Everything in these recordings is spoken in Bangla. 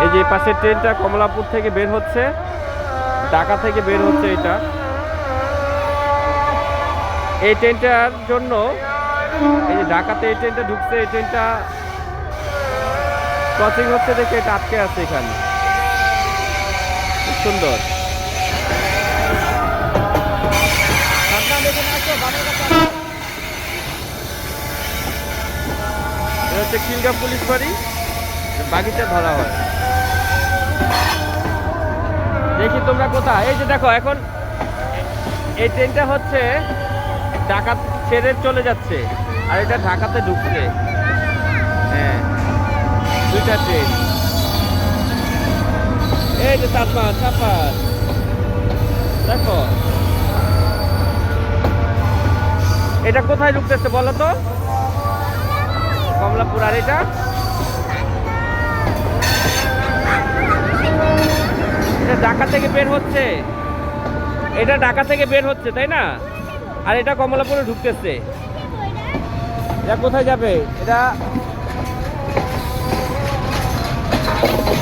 এই যে পাশে ট্রেনটা কমলাপুর থেকে বের হচ্ছে, ঢাকা থেকে বের হচ্ছে। এটা এই ট্রেনটার জন্য এই যে ঢাকাতে এই ট্রেনটা ঢুকছে, এই ট্রেনটা ক্রসিং হচ্ছে দেখে এটা আটকে আছে এখানে। খুব সুন্দর। এটা হচ্ছে খিলগাঁও পুলিশ বাড়ি, বাগিচা ধরা হয়। দেখি তোমরা কোথায়। এই যে দেখো এখন এই ট্রেনটা হচ্ছে ঢাকা ছেড়ে চলে যাচ্ছে, আর এটা ঢাকাতে ঢুকছে। হ্যাঁ, দুইটা ট্রেন। এই যে চাঁদমার চাপার দেখো, এটা কোথায় ঢুকতেছে বলো তো? কমলাপুর। আর এটা ঢাকা থেকে বের হচ্ছে, এটা ঢাকা থেকে বের হচ্ছে তাই না? আর এটা কমলাপুরে ঢুকতেছে। এটা কোথায় যাবে? এটা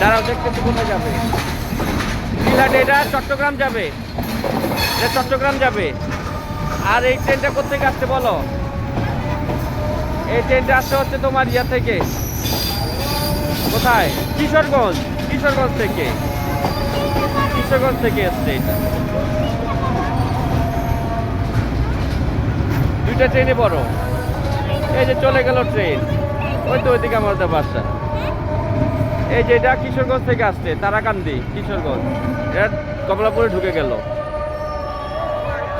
দাঁড়াও দেখতেছি কোথায় যাবে। সিলেটে, এটা চট্টগ্রাম যাবে, এটা চট্টগ্রাম যাবে। আর এই ট্রেনটা কোথেকে আসছে বলো? এই ট্রেনটা আসছে হচ্ছে তোমার ইয়া থেকে, কোথায়? কিশোরগঞ্জ। কিশোরগঞ্জ থেকে, কিশোরগঞ্জ থেকে এসছে এটা। দুইটা ট্রেনে বড়। এই যে চলে গেল ট্রেন, ওই তো ওইদিকে আমাদের বাসা। এই যে এটা কিশোরগঞ্জ থেকে আসছে, তারাকান্দি কিশোরগঞ্জ। এটা কমলাপুরে ঢুকে গেল।